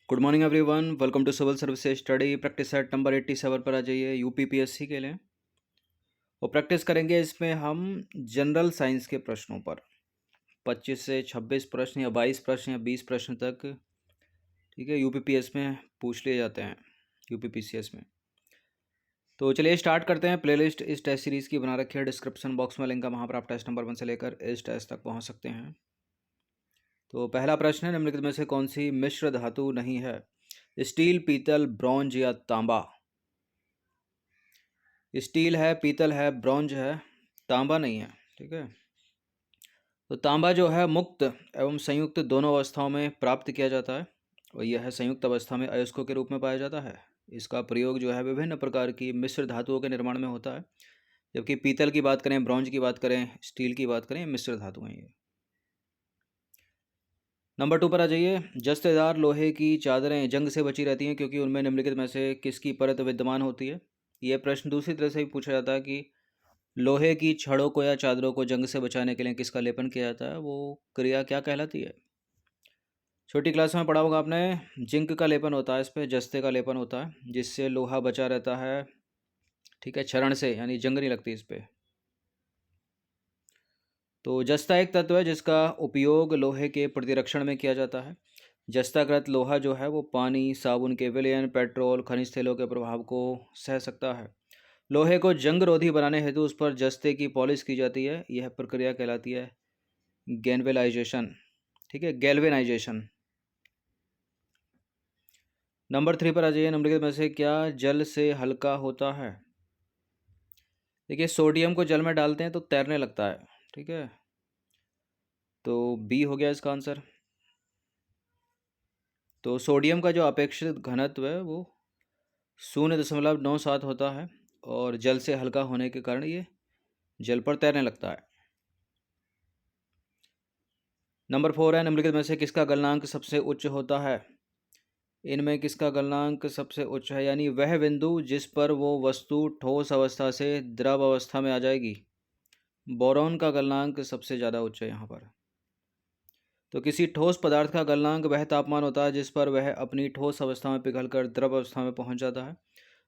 Good morning everyone, welcome to civil services study practice set number 87 पर आ जाइए UPPSC के लिए। और प्रैक्टिस करेंगे इसमें हम जनरल साइंस के प्रश्नों पर 25 से 26 प्रश्न या 22 प्रश्न या 20 प्रश्न तक। ठीक है, यूपीपीएस में पूछ लिए जाते हैं, यूपीपीसीएस में। तो चलिए स्टार्ट करते हैं। प्लेलिस्ट इस टेस्ट सीरीज़ की बना रखी है, डिस्क्रिप्शन बॉक्स में लिंक है, वहाँ पर आप टेस्ट नंबर 1 से लेकर इस टेस्ट तक पहुँच सकते हैं। तो पहला प्रश्न है, निम्नलिखित में से कौन सी मिश्र धातु नहीं है? स्टील, पीतल, ब्रॉन्ज या तांबा? स्टील है, पीतल है, ब्रॉन्ज है, तांबा नहीं है। ठीक है, तो तांबा जो है मुक्त एवं संयुक्त दोनों अवस्थाओं में प्राप्त किया जाता है और यह संयुक्त अवस्था में अयस्कों के रूप में पाया जाता है। इसका प्रयोग जो है विभिन्न प्रकार की मिश्र धातुओं के निर्माण में होता है। जबकि पीतल की बात करें, ब्रॉन्ज की बात करें, स्टील की बात करें, मिश्र धातुएं ये। नंबर 2 पर आ जाइए। जस्तेदार लोहे की चादरें जंग से बची रहती हैं क्योंकि उनमें निम्नलिखित में से किसकी परत विद्यमान होती है? यह प्रश्न दूसरी तरह से भी पूछा जाता है कि लोहे की छड़ों को या चादरों को जंग से बचाने के लिए किसका लेपन किया जाता है? वो क्रिया क्या कहलाती है? छोटी क्लास में पढ़ा होगा आपने। जिंक का लेपन होता है, इस पर जस्ते का लेपन होता है जिससे लोहा बचा रहता है। ठीक है, क्षरण से, यानी जंग नहीं लगती इस पर। तो जस्ता एक तत्व है जिसका उपयोग लोहे के प्रतिरक्षण में किया जाता है। जस्ताकृत लोहा जो है वो पानी, साबुन के विलयन, पेट्रोल, खनिज तेलों के प्रभाव को सह सकता है। लोहे को जंग रोधी बनाने हेतु उस पर जस्ते की पॉलिश की जाती है। यह प्रक्रिया कहलाती है गैल्वेनाइजेशन। ठीक है, गैल्वेनाइजेशन। नंबर 3 पर आ जाइए। निम्नलिखित में से क्या जल से हल्का होता है? देखिए, सोडियम को जल में डालते हैं तो तैरने लगता है। ठीक है, तो बी हो गया इसका आंसर। तो सोडियम का जो अपेक्षित घनत्व है वो 0.97 होता है और जल से हल्का होने के कारण ये जल पर तैरने लगता है। नंबर 4 है, निम्नलिखित में से किसका गलनांक सबसे उच्च होता है? इनमें किसका गलनांक सबसे उच्च है, यानी वह बिंदु जिस पर वो वस्तु ठोस अवस्था से द्रव अवस्था में आ जाएगी। बोरॉन का गलनांक सबसे ज़्यादा उच्च है यहाँ पर। तो किसी ठोस पदार्थ का गलनांक वह तापमान होता है जिस पर वह अपनी ठोस अवस्था में पिघलकर द्रव अवस्था में पहुंच जाता है।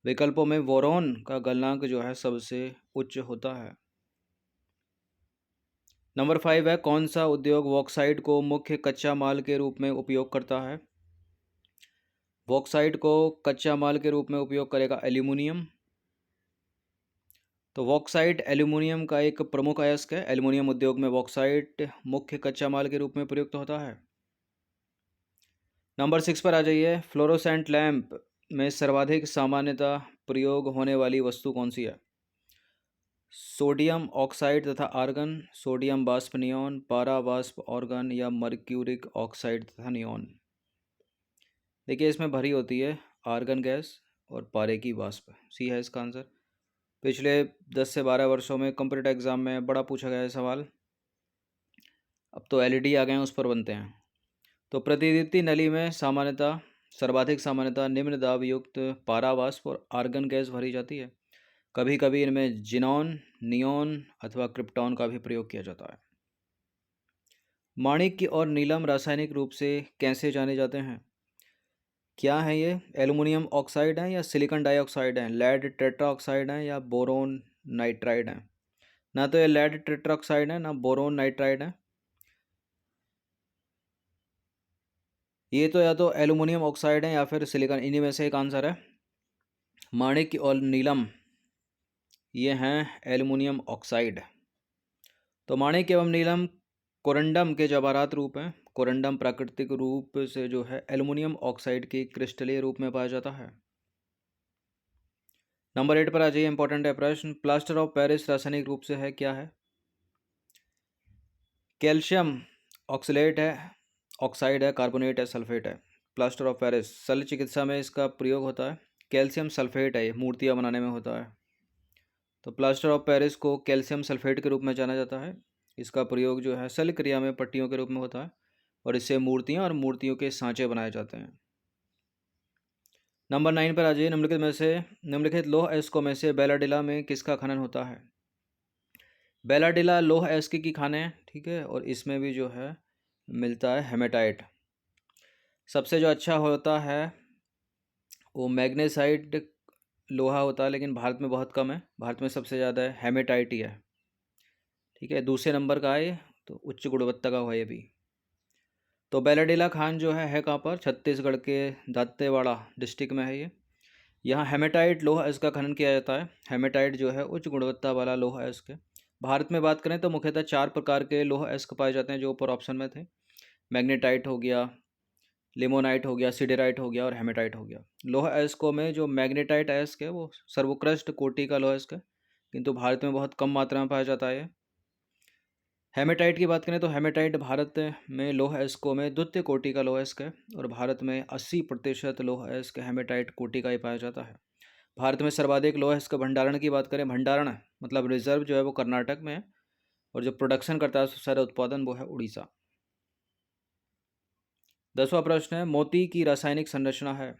विकल्पों में बोरॉन का गलनांक जो है सबसे उच्च होता है। नंबर 5 है, कौन सा उद्योग बॉक्साइट को मुख्य कच्चा माल के रूप में उपयोग करता है? बॉक्साइट को कच्चा माल के रूप में उपयोग करेगा एल्यूमिनियम। तो बॉक्साइट एल्यूमिनियम का एक प्रमुख अयस्क है। एल्यूमिनियम उद्योग में बॉक्साइट मुख्य कच्चा माल के रूप में प्रयुक्त होता है। नंबर 6 पर आ जाइए। फ्लोरोसेंट लैंप में सर्वाधिक सामान्यतः प्रयोग होने वाली वस्तु कौन सी है? सोडियम ऑक्साइड तथा आर्गन, सोडियम वाष्प नियॉन, पारा वाष्प ऑर्गन या मर्क्यूरिक ऑक्साइड तथा नियॉन? देखिए, इसमें भरी होती है आर्गन गैस और पारे की वाष्प। सी है इसका आंसर। पिछले 10 से 12 वर्षों में कंप्यूटर एग्जाम में बड़ा पूछा गया है सवाल। अब तो एलईडी आ गए हैं, उस पर बनते हैं। तो प्रतिदीप्ति नली में सर्वाधिक सामान्यतः निम्न दाब युक्त पारा वाष्प और आर्गन गैस भरी जाती है। कभी कभी इनमें जिनॉन, नियॉन अथवा क्रिप्टॉन का भी प्रयोग किया जाता है। माणिक्य और नीलम रासायनिक रूप से कैसे जाने जाते हैं? क्या है ये? एल्युमिनियम ऑक्साइड है या सिलिकॉन डाइऑक्साइड है, लेड टेट्रा ऑक्साइड है या बोरोन नाइट्राइड है? ना तो ये लेड टेट्रा ऑक्साइड है, ना बोरोन नाइट्राइड है। ये तो या तो एल्युमिनियम ऑक्साइड है या फिर सिलिकॉन, इन्हीं में से एक आंसर है। माणिक्य और नीलम ये हैं एल्युमिनियम ऑक्साइड। तो माणिक्य एवं नीलम कोरंडम के जवाहरात रूप हैं। कोरंडम प्राकृतिक रूप से जो है एल्युमिनियम ऑक्साइड के क्रिस्टलीय रूप में पाया जाता है। नंबर 8 पर आ जाइए, इंपॉर्टेंट है प्रश्न। प्लास्टर ऑफ पेरिस रासायनिक रूप से है क्या है? कैल्शियम ऑक्सलेट है, ऑक्साइड है, कार्बोनेट है, सल्फेट है। प्लास्टर ऑफ पेरिस शल्य चिकित्सा में इसका प्रयोग होता है। कैल्शियम सल्फेट है, ये मूर्तियाँ बनाने में होता है। तो प्लास्टर ऑफ पेरिस को कैल्शियम सल्फेट के रूप में जाना जाता है। इसका प्रयोग जो है शल्य क्रिया में पट्टियों के रूप में होता है और इससे मूर्तियाँ और मूर्तियों के सांचे बनाए जाते हैं। नंबर 9 पर आ जाइए। निम्नलिखित लौह अयस्कों में से बेलाडिला में किसका खनन होता है? बेलाडिला लौह अयस्क की खान है। ठीक है, और इसमें भी जो है मिलता है हेमेटाइट। सबसे जो अच्छा होता है वो मैग्नेसाइट लोहा होता है, लेकिन भारत में बहुत कम है। भारत में सबसे ज़्यादा है हेमेटाइट ही है। ठीक है, दूसरे नंबर का है, तो उच्च गुणवत्ता का हुआ ये भी। तो बेलाडीला खान जो है कहाँ पर? छत्तीसगढ़ के दांतेवाड़ा डिस्ट्रिक्ट में है ये। यहाँ हेमेटाइट लोहा इसका खनन किया जाता है। हेमेटाइट जो है उच्च गुणवत्ता वाला लोहा है इसके। भारत में बात करें तो मुख्यतः 4 प्रकार के लोहा इसके पाए जाते हैं जो ऊपर ऑप्शन में थे। मैग्नेटाइट हो गया, लिमोनाइट हो गया, सिडेराइट हो गया और हेमेटाइट हो गया। लोहा अयस्कों में जो मैग्नेटाइट अयस्क है वो सर्वोत्कृष्ट कोटि का लोहा अयस्क है, किंतु भारत में बहुत कम मात्रा में पाया जाता है। हेमेटाइट की बात करें तो हेमेटाइट भारत में लौह अयस्कों में द्वितीय कोटि का लौह अयस्क है और भारत में 80% लौह अयस्क हेमेटाइट कोटि का ही पाया जाता है। भारत में सर्वाधिक लौह अयस्क भंडारण की बात करें, भंडारण मतलब रिजर्व जो है वो कर्नाटक में है और जो प्रोडक्शन करता है सारा उत्पादन वो है उड़ीसा। 10वां प्रश्न है, मोती की रासायनिक संरचना है।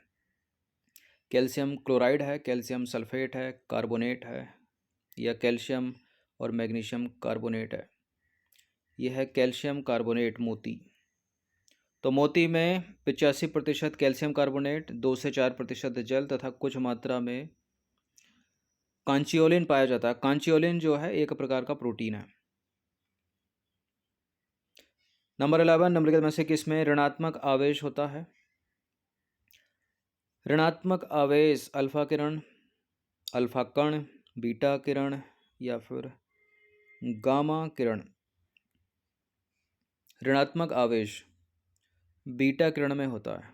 कैल्शियम क्लोराइड है, कैल्शियम सल्फेट है, कार्बोनेट है या कैल्शियम और मैग्नीशियम कार्बोनेट है। यह है कैल्शियम कार्बोनेट मोती। तो मोती में 85% कैल्शियम कार्बोनेट, 2 से 4% जल तथा कुछ मात्रा में कांचियोलिन पाया जाता है। कांचियोलिन जो है एक प्रकार का प्रोटीन है। नंबर 11, निम्नलिखित में से किसमें ऋणात्मक आवेश होता है? ऋणात्मक आवेश अल्फा किरण, अल्फा कण, बीटा किरण या फिर गामा किरण। ऋणात्मक आवेश बीटा किरण में होता है।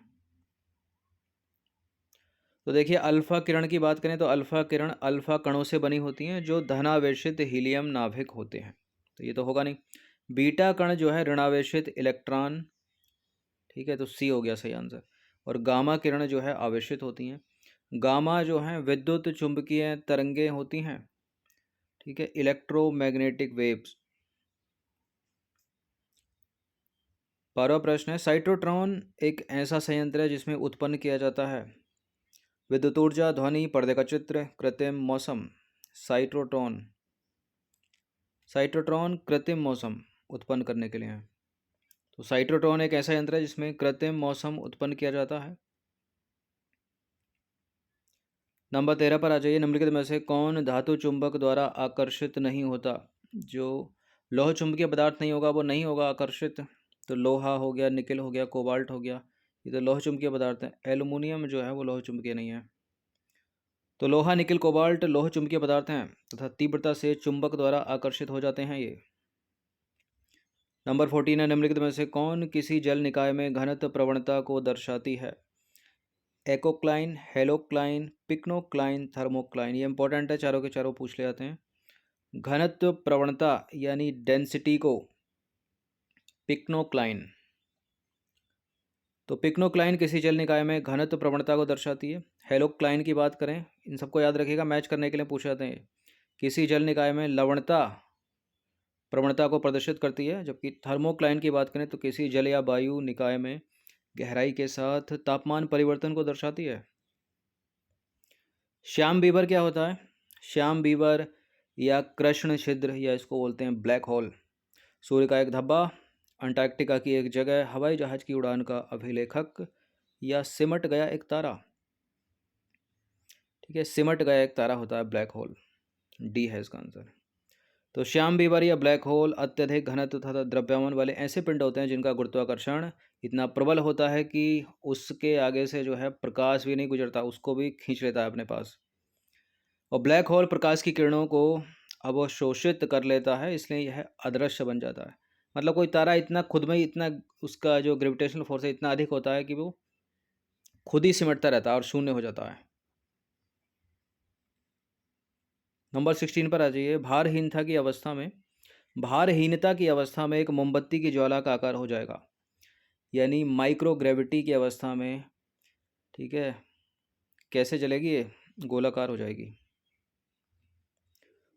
तो देखिए अल्फा किरण की बात करें तो अल्फा किरण अल्फा कणों से बनी होती हैं जो धनावेशित हीलियम नाभिक होते हैं, तो ये तो होगा नहीं। बीटा कण जो है ऋणावेशित इलेक्ट्रॉन, ठीक है, तो सी हो गया सही आंसर। और गामा किरण जो है आवेशित होती हैं। गामा जो है विद्युत चुंबकीय तरंगे होती हैं, ठीक है, इलेक्ट्रोमैग्नेटिक वेव्स। 12वां प्रश्न है, साइटोट्रॉन एक ऐसा संयंत्र है जिसमें उत्पन्न किया जाता है विद्युत ऊर्जा, ध्वनि, पर्दे का चित्र, कृत्रिम मौसम। साइटोट्रॉन साइटोट्रॉन कृत्रिम मौसम उत्पन्न करने के लिए है। तो साइटोट्रॉन एक ऐसा यंत्र है जिसमें कृत्रिम मौसम उत्पन्न किया जाता है। नंबर 13 पर आ जाइए, निम्नलिखित में से कौन धातु चुंबक द्वारा आकर्षित नहीं होता? जो लौह चुंबकीय पदार्थ नहीं होगा वो नहीं होगा आकर्षित। तो लोहा हो गया, निकेल हो गया, कोबाल्ट हो गया, ये तो लौह चुंबकीय पदार्थ है। एल्युमिनियम जो है वो लौह चुंबकीय नहीं है। तो लोहा, निकेल, कोबाल्ट लौह चुंबकीय पदार्थ हैं तथा तीव्रता से चुंबक द्वारा आकर्षित हो जाते हैं ये। नंबर 14 है, निम्नलिखित में से कौन किसी जल निकाय में घनत्व प्रवणता को दर्शाती है? एकोक्लाइन, हेलोक्लाइन, पिक्नोक्लाइन, थर्मोक्लाइन। ये इंपॉर्टेंट है, चारों के चारों पूछ ले जाते हैं। घनत्व प्रवणता यानी डेंसिटी को पिक्नोक्लाइन। तो पिक्नोक्लाइन किसी जल निकाय में घनत्व प्रवणता को दर्शाती है। हेलोक्लाइन की बात करें, इन सबको याद रखिएगा, मैच करने के लिए पूछे जाते हैं। किसी जल निकाय में लवणता प्रवणता को प्रदर्शित करती है, जबकि थर्मोक्लाइन की बात करें तो किसी जल या वायु निकाय में गहराई के साथ तापमान परिवर्तन को दर्शाती है। श्याम बीवर क्या होता है? श्याम बीवर या कृष्ण छिद्र या इसको बोलते हैं ब्लैक होल, सूर्य का एक धब्बा, अंटार्कटिका की एक जगह, हवाई जहाज की उड़ान का अभिलेखक या सिमट गया एक तारा। ठीक है, सिमट गया एक तारा होता है ब्लैक होल। डी है इसका आंसर। तो श्याम बीवर या ब्लैक होल अत्यधिक घनत्व तथा द्रव्यमान वाले ऐसे पिंड होते हैं जिनका गुरुत्वाकर्षण इतना प्रबल होता है कि उसके आगे से जो है प्रकाश भी नहीं गुजरता, उसको भी खींच लेता है अपने पास। और ब्लैक होल प्रकाश की किरणों को अवशोषित कर लेता है, इसलिए यह अदृश्य बन जाता है। मतलब कोई तारा इतना खुद में ही इतना, उसका जो ग्रेविटेशनल फोर्स है इतना अधिक होता है कि वो खुद ही सिमटता रहता है और शून्य हो जाता है। नंबर 16 पर आ जाइए, भारहीनता की अवस्था में एक मोमबत्ती की ज्वाला का आकार हो जाएगा, यानी माइक्रोग्रेविटी की अवस्था में, ठीक है, कैसे चलेगी ये? गोलाकार हो जाएगी।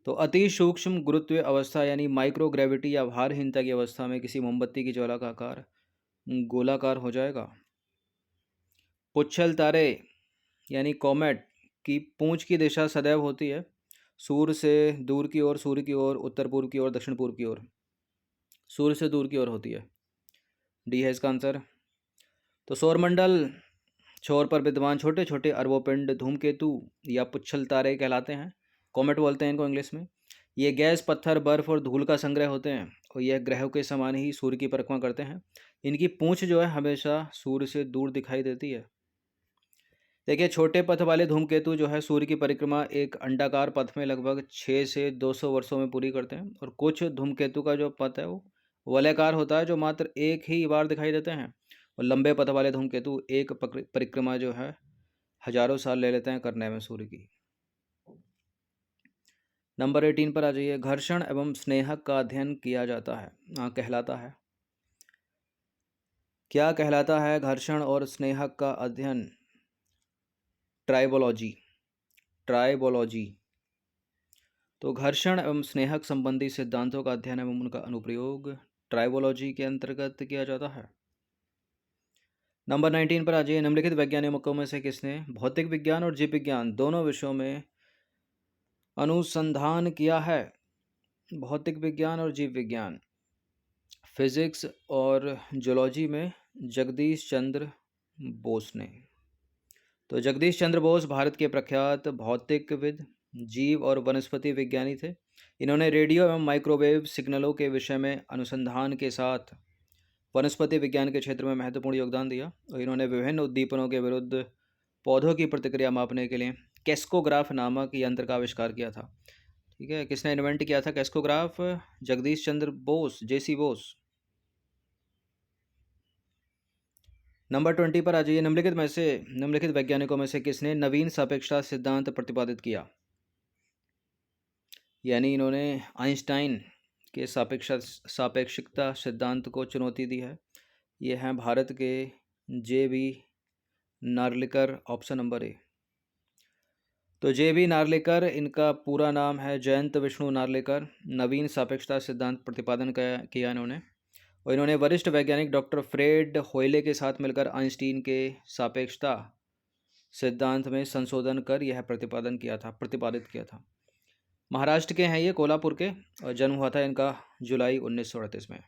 तो अति सूक्ष्म गुरुत्वीय अवस्था यानी माइक्रोग्रेविटी या भारहीनता की अवस्था में किसी मोमबत्ती की ज्वाला का आकार गोलाकार हो जाएगा। पुच्छल तारे यानी कॉमेट की पूंछ की दिशा सदैव होती है सूर्य से दूर की ओर, सूर्य की ओर, उत्तर पूर्व की ओर, दक्षिण पूर्व की ओर। सूर्य से दूर की ओर होती है। डी है इसका आंसर। तो सौरमंडल छोर पर विद्यमान छोटे छोटे अरबोपिंड धूमकेतु या पुच्छल तारे कहलाते हैं। कॉमेट बोलते हैं इनको इंग्लिश में। ये गैस, पत्थर, बर्फ और धूल का संग्रह होते हैं और यह ग्रहों के समान ही सूर्य की परिक्रमा करते हैं। इनकी पूंछ जो है हमेशा सूर्य से दूर दिखाई देती है। देखिए, छोटे पथ वाले धूमकेतु जो है सूर्य की परिक्रमा एक अंडाकार पथ में लगभग 6 से 200 वर्षों में पूरी करते हैं। और कुछ धूमकेतु का जो पथ है वो वलयाकार होता है, जो मात्र एक ही बार दिखाई देते हैं। और लंबे पथ वाले धूमकेतु एक परिक्रमा जो है हजारों साल ले लेते हैं करने में सूर्य की। नंबर 18 पर आ जाइए। घर्षण एवं स्नेहक का अध्ययन किया जाता है, कहलाता है। क्या कहलाता है घर्षण और स्नेहक का अध्ययन? ट्राइबोलॉजी। ट्राइबोलॉजी। तो घर्षण एवं स्नेहक संबंधी सिद्धांतों का अध्ययन एवं उनका अनुप्रयोग ट्राइबोलॉजी के अंतर्गत किया जाता है। नंबर 19 पर आ जाइए। निम्नलिखित वैज्ञानिकों में से किसने भौतिक विज्ञान और जीव विज्ञान दोनों विषयों में अनुसंधान किया है? भौतिक विज्ञान और जीव विज्ञान, फिजिक्स और जूलॉजी में जगदीश चंद्र बोस ने। तो जगदीश चंद्र बोस भारत के प्रख्यात भौतिकविद, जीव और वनस्पति विज्ञानी थे। इन्होंने रेडियो एवं माइक्रोवेव सिग्नलों के विषय में अनुसंधान के साथ वनस्पति विज्ञान के क्षेत्र में महत्वपूर्ण योगदान दिया। और इन्होंने विभिन्न उद्दीपनों के विरुद्ध पौधों की प्रतिक्रिया मापने के लिए कैस्कोग्राफ नामक यंत्र का आविष्कार किया था। ठीक है, किसने इन्वेंट किया था कैस्कोग्राफ? जगदीश चंद्र बोस, जेसी बोस। नंबर 20 पर आ जाइए। निम्नलिखित वैज्ञानिकों में से किसने नवीन सापेक्षता सिद्धांत प्रतिपादित किया? यानी इन्होंने आइंस्टाइन के सापेक्षिकता सिद्धांत को चुनौती दी है। ये हैं भारत के JB. Narlikar, option number A. तो जे.बी. नार्लिकर, इनका पूरा नाम है जयंत विष्णु नार्लिकर। नवीन सापेक्षता सिद्धांत प्रतिपादन किया इन्होंने। और इन्होंने वरिष्ठ वैज्ञानिक डॉक्टर फ्रेड होयले के साथ मिलकर आइंस्टीन के सापेक्षता सिद्धांत में संशोधन कर यह प्रतिपादित किया था। महाराष्ट्र के हैं ये, कोल्हापुर के, और जन्म हुआ था इनका जुलाई 1938 में।